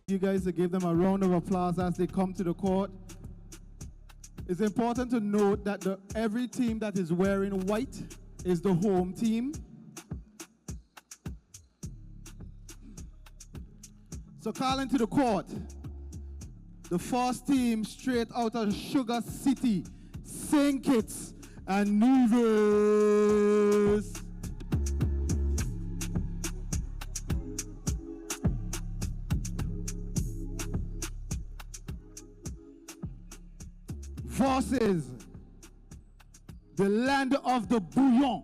You guys to give them a round of applause as they come to the court. It's important to note that every team that is wearing white is the home team. So calling to the court, the first team straight out of Sugar City, St. Kitts and Nevis. Versus the land of the bouillon,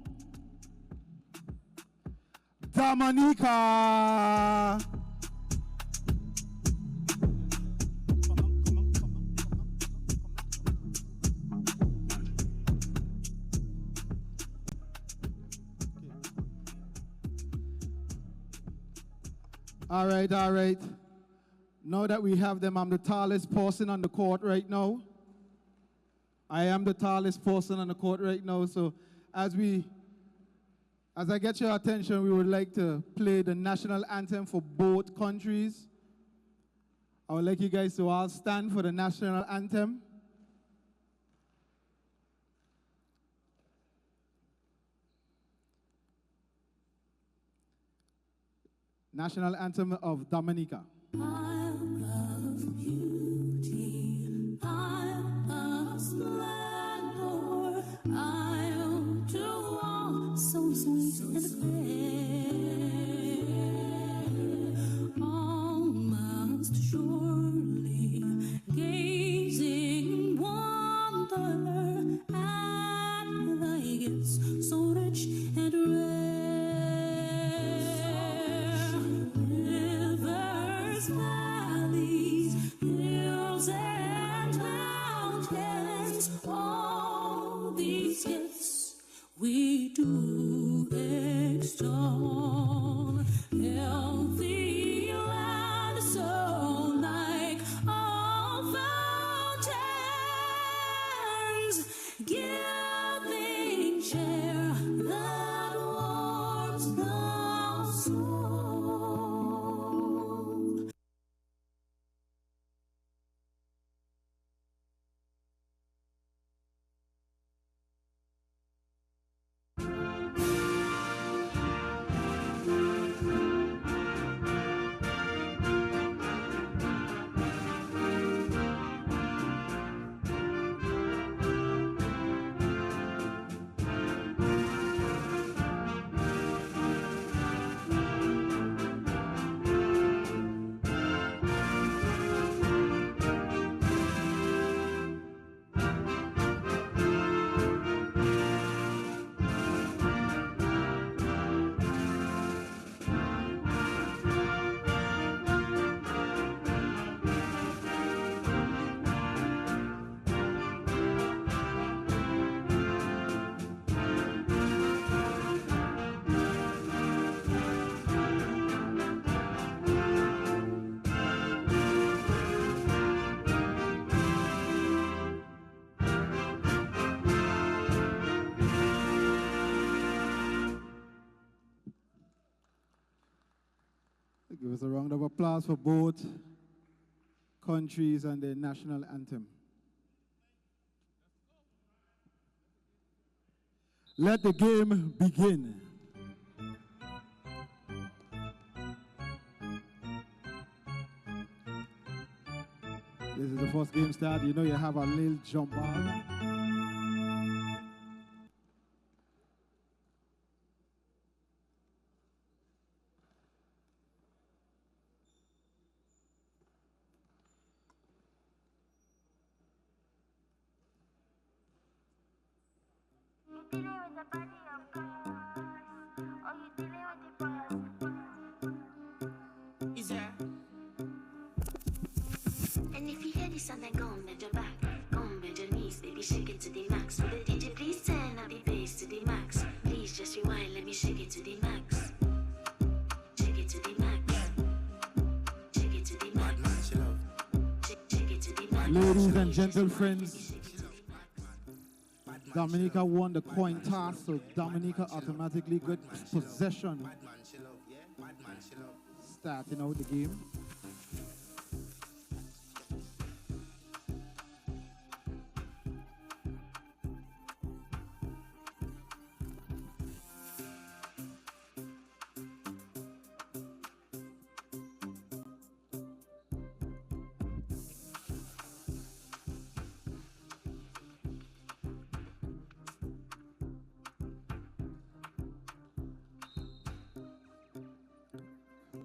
Dominica. All right. Now that we have them, I'm the tallest person on the court right now. I am the tallest person on the court right now, so as I get your attention, we would like to play the national anthem for both countries. I would like you guys to all stand for the national anthem. National anthem of Dominica. I'm of beauty, I'm of splendor, I'll do all so sweet and fair. Almost surely gazing in wonder at thy gifts so rich and rare. Valleys, hills, and mountains, all these gifts we do extol. Healthy land, so like all fountains, giving cheer that warms the soul. Give us a round of applause for both countries and their national anthem. Let the game begin. This is the first game start. You know you have a little jump ball. And if you hear this sound, then go and bend your back, go and bend your knees, baby, shake it to the max. Will the DJ please turn up the bass to the max? Please just rewind, let me shake it to the max. Shake it to the max. Shake it to the max. Shake it to the max. Ladies and gentle friends, Dominica won the coin toss, so Dominica automatically got possession, starting out the game.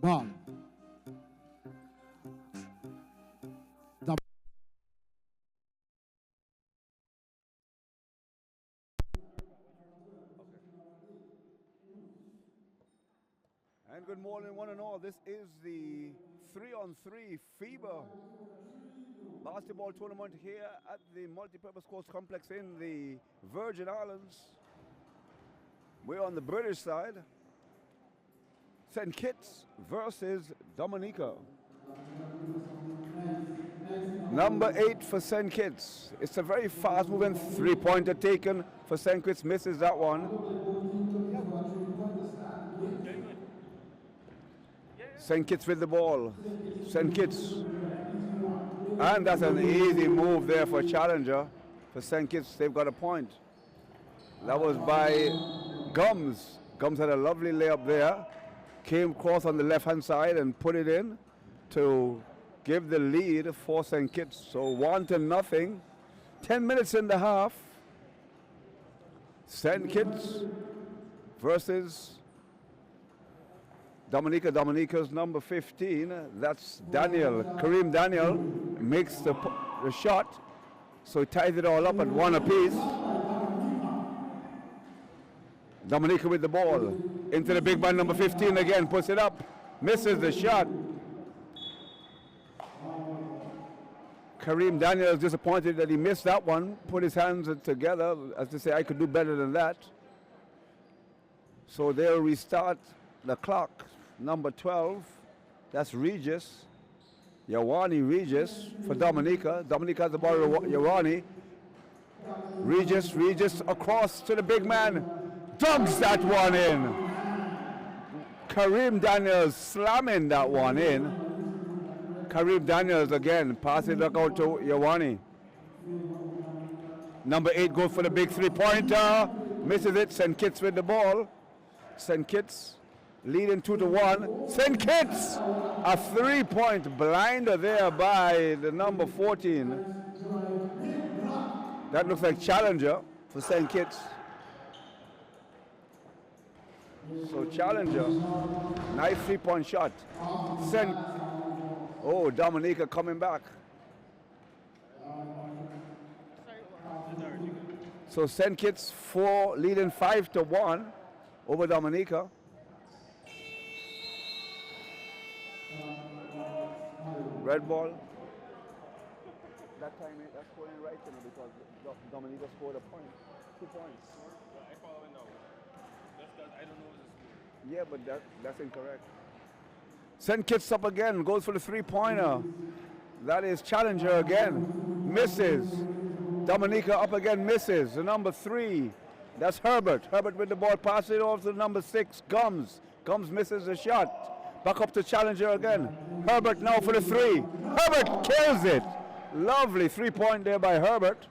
ball. And good morning, one and all. This is the 3-on-3 FIBA basketball tournament here at the Multipurpose Sports Complex in the Virgin Islands. We're on the British side. St. Kitts versus Dominica. Number 8 for St. Kitts. It's a very fast-moving three-pointer taken for St. Kitts. Misses that one. St. Kitts with the ball. St. Kitts. And that's an easy move there for Challenger. For St. Kitts, they've got a point. That was by Gums. Gums had a lovely layup there. Came across on the left-hand side and put it in to give the lead for St. Kitts. So 1-0. 10 minutes in the half. St. Kitts versus Dominica. Dominica's number 15. That's Daniel. Kareem Daniel makes the shot. So he ties it all up at one apiece. Dominica with the ball. Into the big man, number 15 again. Puts it up. Misses the shot. Kareem Daniel is disappointed that he missed that one. Put his hands together as to say, I could do better than that. So they'll restart the clock. Number 12, that's Regis. Yawani Regis for Dominica. Dominica has the ball, Yawani. Regis across to the big man. Dunks that one in. Kareem Daniels slamming that one in. Kareem Daniels again, passing it out to Yawani. Number 8 goes for the big three-pointer. Misses it. St. Kitts with the ball. St. Kitts leading 2-1. St. Kitts, a three-point blinder there by the number 14. That looks like Challenger for St. Kitts. So Challenger, nice three-point shot. Oh, Dominica coming back. So St. Kitts leading 5-1 over Dominica. Red ball. That time that's scoring right because Dominica scored a point. 2 points. I follow it now. I don't know the score. Yeah, but that's incorrect. St. Kitts up again, goes for the three-pointer. That is Challenger again. Misses. Dominica up again, misses. The number 3, that's Herbert. Herbert with the ball, passes it off to the number 6, Gums. Gums misses the shot. Back up to Challenger again. Herbert now for the 3. Herbert kills it. Lovely three-point there by Herbert.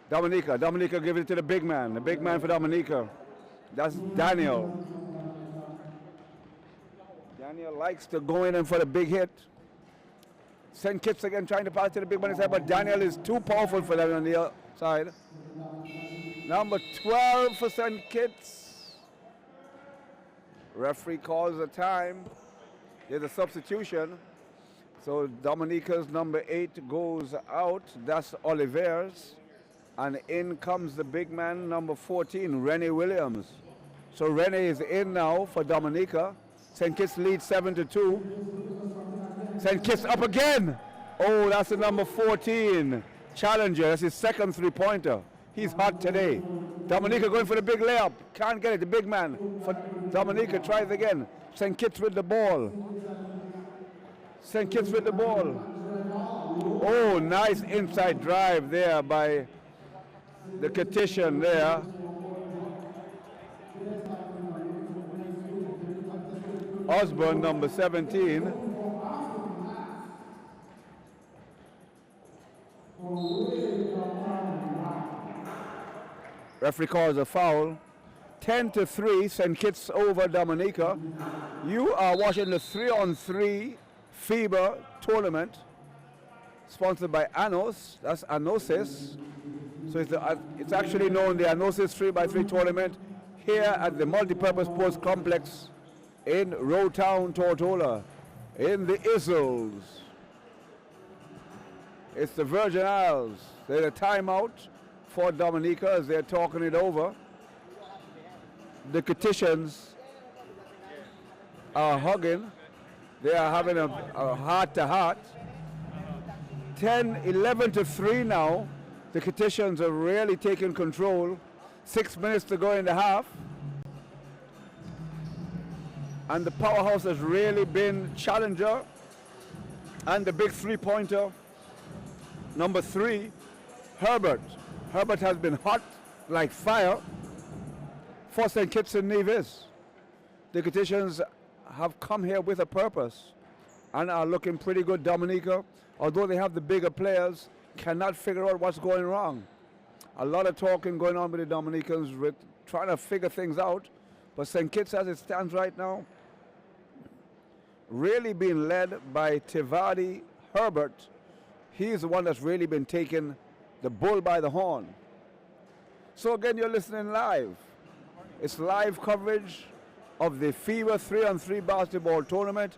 Dominica gives it to the big man. The big man for Dominica. That's Daniel. Daniel likes to go in and for the big hit. St. Kitts again trying to pass to the big man inside, but Daniel is too powerful for that on the outside. Number 12 for St. Kitts. Referee calls a time. There's a substitution. So Dominica's number 8 goes out. That's Oliveres. And in comes the big man, number 14, Rennie Williams. So Rennie is in now for Dominica. St. Kitts leads 7-2. St. Kitts up again. Oh, that's the number 14. Challenger, that's his second three-pointer. He's hot today. Dominica going for the big layup. Can't get it. The big man for Dominica tries again. St. Kitts with the ball. St. Kitts with the ball. Oh, nice inside drive there by the Kittian there. Osborne, number 17. Referee calls a foul. 10-3, St. Kitts over Dominica. You are watching the 3-on-3 FIBA tournament, sponsored by ANOCES. That's ANOCES. So it's actually known the ANOCES 3x3 tournament here at the Multipurpose Sports Complex in Rowtown, Tortola, in the Isles. It's the Virgin Isles. They're a timeout for Dominica as they're talking it over. The Kititians are hugging. They are having a heart-to-heart. 11 to 3 now. The Kititians are really taking control. 6 minutes to go in the half. And the powerhouse has really been Challenger. And the big three-pointer, number 3, Herbert. Herbert has been hot like fire for St. Kitts and Nevis. The Kititians have come here with a purpose and are looking pretty good. Dominica, although they have the bigger players, cannot figure out what's going wrong. A lot of talking going on with the Dominicans with trying to figure things out. But St. Kitts, as it stands right now, really being led by Tivadi Herbert. He's the one that's really been taking the bull by the horn. So again, you're listening live. It's live coverage of the FIBA 3-on-3 basketball tournament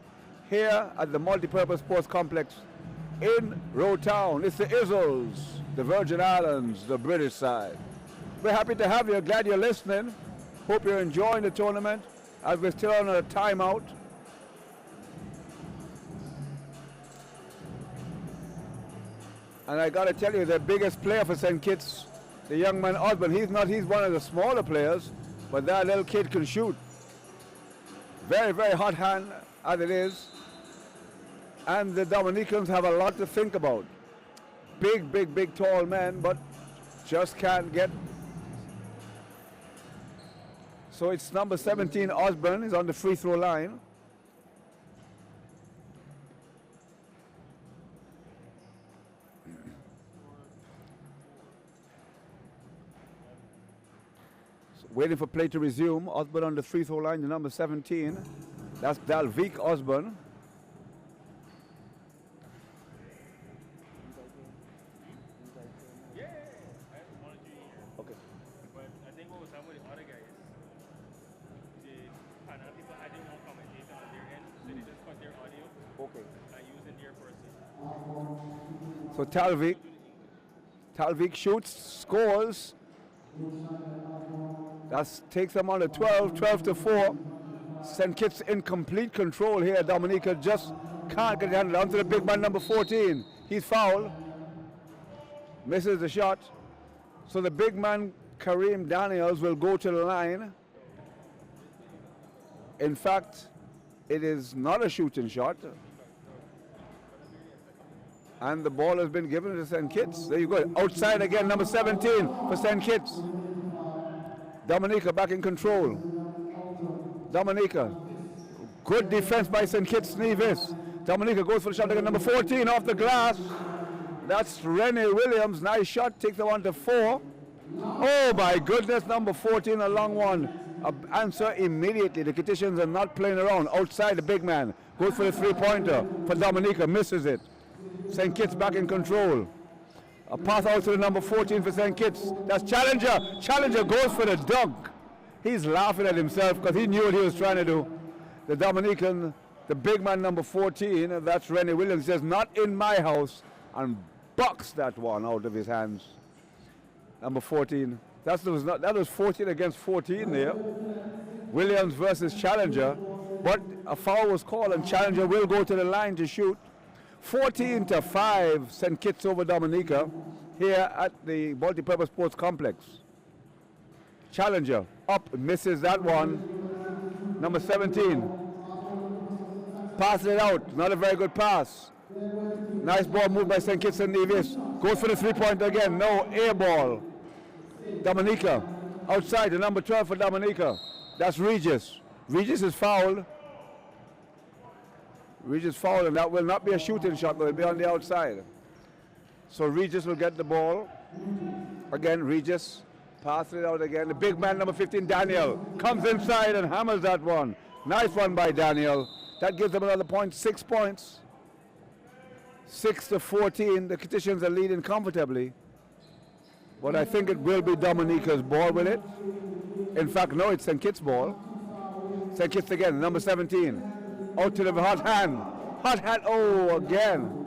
here at the Multipurpose Sports Complex in Rowtown. It's the Isles, the Virgin Islands, the British side. We're happy to have you. Glad you're listening. Hope you're enjoying the tournament as we're still on a timeout. And I got to tell you, the biggest player for St. Kitts, the young man Osborne, he's one of the smaller players, but that little kid can shoot. Very, very hot hand as it is. And the Dominicans have a lot to think about. Big, big, big, tall men, but just can't get. So it's number 17, Osborne, is on the free throw line. Waiting for play to resume. Osborne on the free throw line, the number 17. That's Dalvik Osborne. Yeah, I wanted you here. Okay. But I think what was happening with the other guys, the panel people adding no commentation on their end, so they just cut their audio Okay. and using their person. So Talvik shoots, scores. That takes them on to 12 to 4. St. Kitts in complete control here. Dominica just can't get it handled. Onto the big man, number 14. He's fouled. Misses the shot. So the big man, Kareem Daniels, will go to the line. In fact, it is not a shooting shot. And the ball has been given to St. Kitts. There you go. Outside again, number 17 for St. Kitts. Dominica back in control. Dominica. Good defense by St. Kitts Nevis. Dominica goes for the shot again. Number 14 off the glass. That's Rennie Williams. Nice shot. Takes the one to 4. Oh my goodness. Number 14, a long one. Answer immediately. The Kititians are not playing around. Outside the big man. Goes for the three-pointer for Dominica. Misses it. St. Kitts back in control. A pass out to the number 14 for St. Kitts. That's Challenger. Challenger goes for the dunk. He's laughing at himself because he knew what he was trying to do. The Dominican, the big man number 14, that's Rennie Williams, says, not in my house, and bucks that one out of his hands. Number 14. That was 14 against 14 there. Williams versus Challenger. But a foul was called and Challenger will go to the line to shoot. 14 to 5, St. Kitts over Dominica here at the Multipurpose Sports Complex. Challenger up, misses that one. Number 17. Passes it out, not a very good pass. Nice ball moved by St. Kitts and Nevis. Goes for the three-pointer again, no, air ball. Dominica, outside, the number 12 for Dominica. That's Regis. Regis is fouled. Regis fouled, and that will not be a shooting shot, but it will be on the outside. So Regis will get the ball. Again, Regis passes it out again. The big man, number 15, Daniel, comes inside and hammers that one. Nice one by Daniel. That gives them another point, 6 points. 6 to 14. The Kititians are leading comfortably. But I think it will be Dominica's ball with it. In fact, no, it's St. Kitts' ball. St. Kitts again, number 17. Out to the hot hand. Hot hand, oh, again.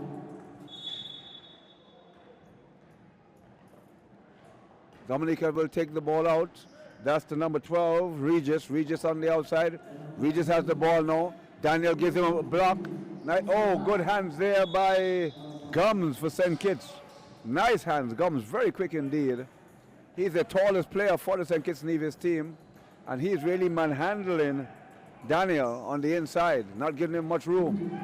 Dominica will take the ball out. That's the number 12, Regis. Regis on the outside. Regis has the ball now. Daniel gives him a block. Oh, good hands there by Gums for St. Kitts. Nice hands, Gums, very quick indeed. He's the tallest player for the St. Kitts Nevis team, and he's really manhandling Daniel on the inside, not giving him much room.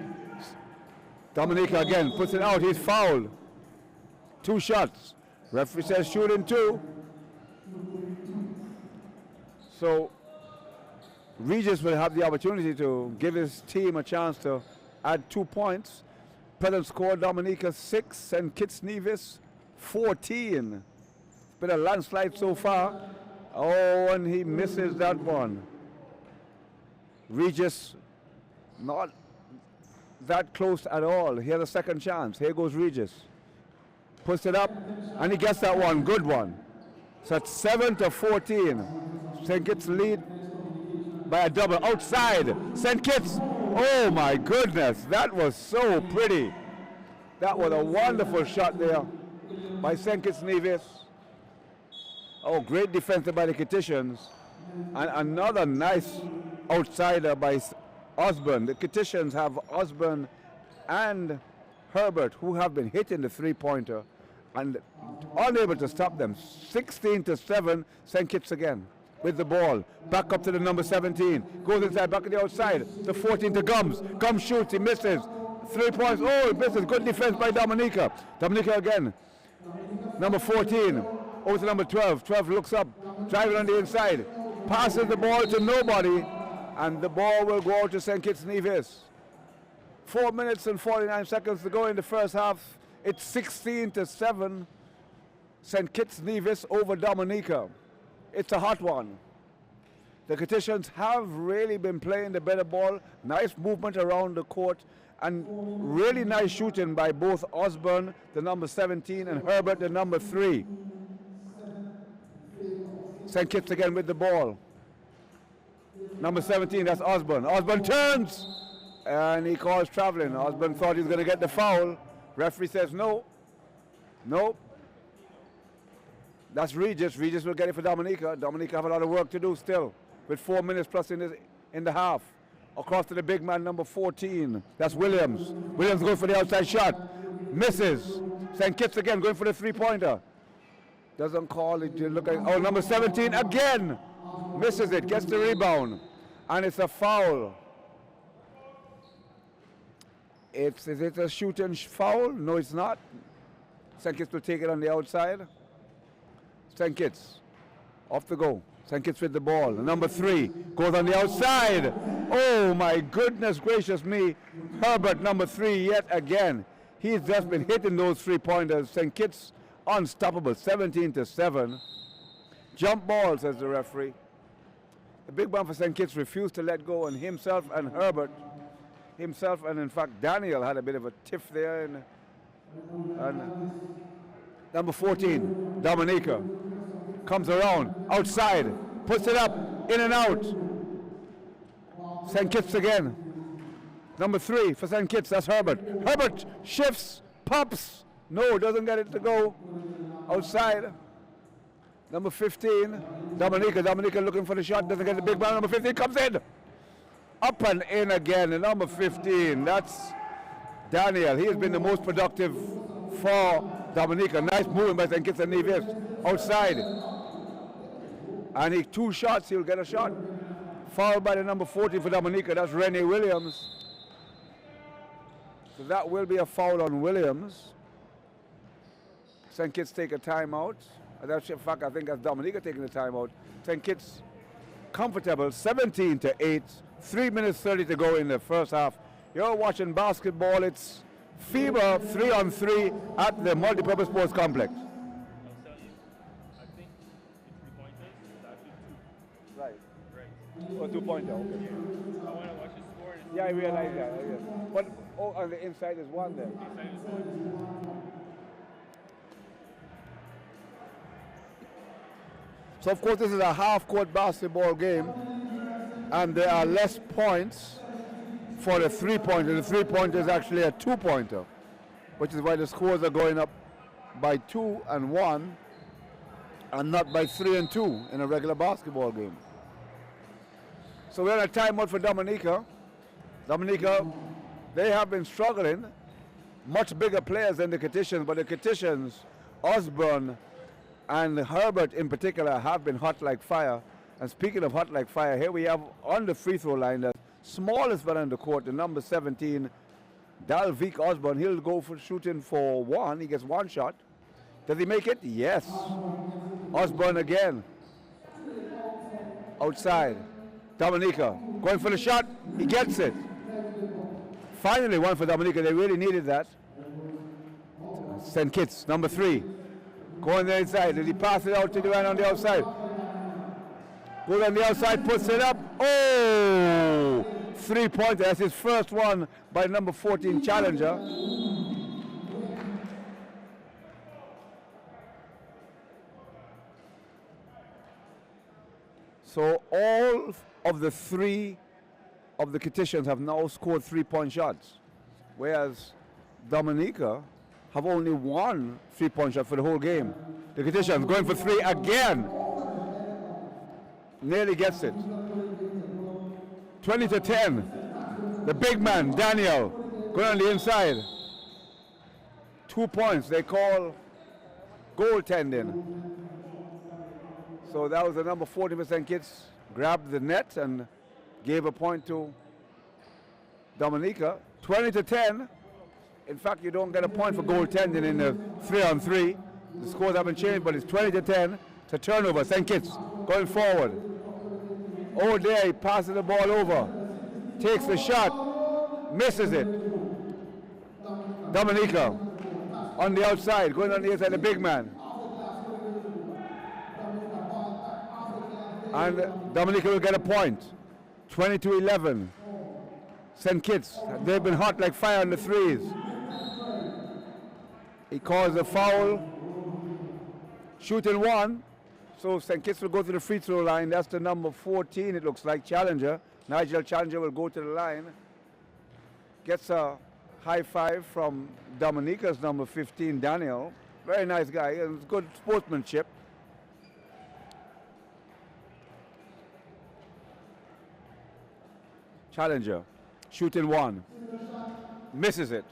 Dominica again puts it out, he's fouled. 2 shots. Referee says shooting 2. So Regis will have the opportunity to give his team a chance to add 2 points. Present score, Dominica 6, St. Kitts Nevis 14. It's been a landslide so far. Oh, and he misses that one. Regis not that close at all. He has a second chance. Here goes Regis. Puts it up, and he gets that one. Good one. So it's 7-14. St. Kitts lead by a double. Outside, St. Kitts. Oh my goodness, that was so pretty. That was a wonderful shot there by St. Kitts Nevis. Oh, great defense by the Kittitians. And another nice outsider by Osborne. The Kittitians have Osborne and Herbert, who have been hitting the 3-pointer and unable to stop them. 16-7, St. Kitts again with the ball. Back up to the number 17. Goes inside, back to the outside. The 14 to Gums. Gums shoots, he misses. 3 points. Oh, he misses. Good defense by Dominica. Dominica again. Number 14. Over to number 12. 12 looks up, driving on the inside. Passes the ball to nobody. And the ball will go out to St. Kitts Nevis. 4 minutes and 49 seconds to go in the first half. It's 16-7. St. Kitts Nevis over Dominica. It's a hot one. The Kittitians have really been playing the better ball. Nice movement around the court. And really nice shooting by both Osborne, the number 17, and Herbert, the number 3. St. Kitts again with the ball. Number 17, that's Osborne. Osborne turns, and he calls traveling. Osborne thought he was going to get the foul. Referee says no. Nope. That's Regis. Regis will get it for Dominica. Dominica have a lot of work to do still, with 4 minutes plus in the half. Across to the big man, number 14. That's Williams. Williams going for the outside shot. Misses. St. Kitts again going for the 3-pointer. Doesn't call it. Look at, oh, number 17 again. Misses it. Gets the rebound. And it's a foul. Is it a shooting foul? No, it's not. St. Kitts will take it on the outside. St. Kitts off the go. St. Kitts with the ball. Number 3 goes on the outside. Oh my goodness gracious me. Herbert, number 3, yet again. He's just been hitting those 3-pointers. St. Kitts unstoppable, 17-7. Jump ball, says the referee. The big man for St. Kitts refused to let go, and himself and Herbert, himself and in fact Daniel had a bit of a tiff there. And number 14, Dominica, comes around, outside, puts it up, in and out. St. Kitts again. Number 3 for St. Kitts, that's Herbert. Herbert shifts, pops. No, doesn't get it to go. Outside. Number 15, Dominica. Dominica looking for the shot, doesn't get the big man. Number 15 comes in. Up and in again, and number 15, that's Daniel. He has been the most productive for Dominica. Nice movement by St. Kitts and Nevis. Outside. And he 2 shots, he'll get a shot. Fouled by the number 14 for Dominica, that's Rennie Williams. So that will be a foul on Williams. St. Kitts take a timeout. In fact, I think that's Dominica taking the timeout. St. Kitts comfortable, 17-8. 3 minutes 30 to go in the first half. You're watching basketball. It's FIBA 3-on-3 at the Multipurpose Sports Complex. I'll tell you, I think the 3-pointers is actually 2. Right. Right. Oh, 2-pointer, okay. Yeah. I want to watch the score. And Yeah, I realize that. Yes. But on the inside is 1 then. inside is 1. So of course this is a half-court basketball game. and there are less points for the three-pointer. The three-pointer is actually a two-pointer, which is why the scores are going up by 2 and 1 and not by 3 and 2 in a regular basketball game. So we're in a timeout for Dominica. Dominica, they have been struggling. Much bigger players than the Kittitions, but the Kittitions, Osborne and Herbert in particular, have been hot like fire. And speaking of hot like fire, here we have on the free throw line the smallest man on the court, the number 17, Dalvik Osborne. He'll go for shooting for one. He gets one shot. Does he make it? Yes. Osborne again. Outside. Dominica going for the shot. He gets it. Finally one for Dominica. They really needed that. St. Kitts, number 3. Going there inside. Did he pass it out to the man on the outside? Goes on the outside, puts it up. Oh! 3-pointer. That's his first one by number 14 challenger. So all of the 3 of the Kittitions have now scored 3-point shots, whereas Dominica have only 1 3-point shot for the whole game. The Kittitions going for 3 again. Nearly gets it. 20-10. The big man, Daniel, going on the inside. 2 points. They call goaltending. So that was the number 40% kids grabbed the net and gave a point to Dominica. 20-10. In fact, you don't get a point for goaltending in the 3-on-3. The scores haven't changed, but it's 20-10. It's a turnover. St. Kitts going forward. Oh, there, he passes the ball over. Takes the shot. Misses it. Dominica on the outside, going on the inside, the big man. And Dominica will get a point. 20-11. St. Kitts, they've been hot like fire on the threes. He calls a foul. Shooting one. So St. Kitts will go to the free throw line. That's the number 14, it looks like, Challenger. Nigel Challenger will go to the line. Gets a high five from Dominica's number 15, Daniel. Very nice guy, and good sportsmanship. Challenger, shooting one. Misses it.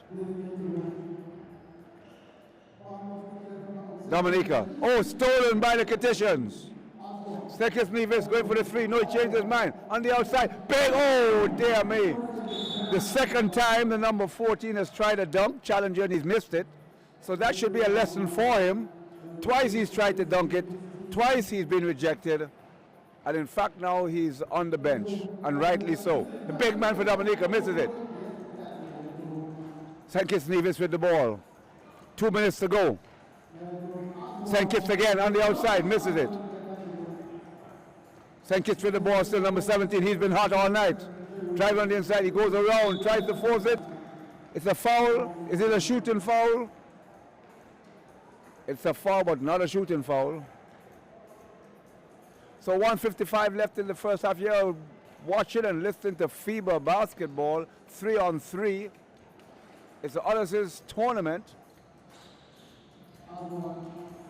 Dominica. Oh, stolen by the Kittitions. Stekis Nevis going for the 3. No, he changed his mind. On the outside. Big. Oh, dear me. The second time the number 14 has tried a dunk, Challenger, and he's missed it. So that should be a lesson for him. Twice he's tried to dunk it. Twice he's been rejected. And in fact, now he's on the bench. And rightly so. The big man for Dominica misses it. St. Kitts Nevis with the ball. 2 minutes to go. St. Kitts again on the outside, misses it. St. Kitts with the ball, still number 17. He's been hot all night. Drive on the inside, he goes around, tries to force it. It's a foul. Is it a shooting foul? It's a foul, but not a shooting foul. So 1:55 left in the first half. You're watching and listening to FIBA basketball, 3-on-3. It's the ANOCES tournament.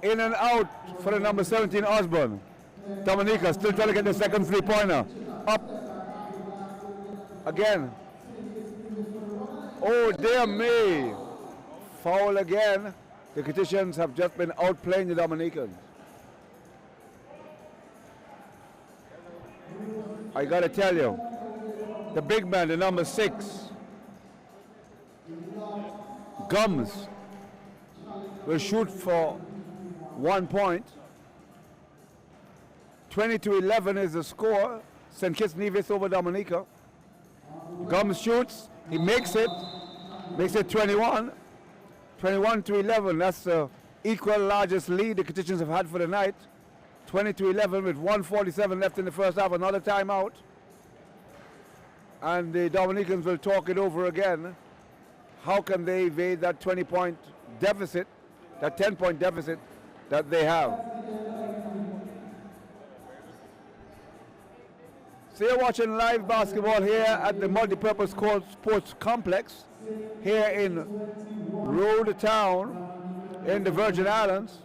In and out for the number 17, Osborne. Dominica still trying to get the second 3-pointer. Up. Again. Oh, dear me. Foul again. The Kittitions have just been outplaying the Dominicans. I gotta tell you, the big man, the number 6, Gums, will shoot for 1 point. 20-11 is the score. St. Kitts Nevis over Dominica. Gums shoots, he makes it 21. 21-11, that's the equal largest lead the Kittitions have had for the night. 20-11 with 1:47 left in the first half, another timeout. And the Dominicans will talk it over again. How can they evade that 20-point deficit, that 10-point deficit that they have? So you're watching live basketball here at the Multipurpose Court Sports Complex here in Road Town in the Virgin Islands.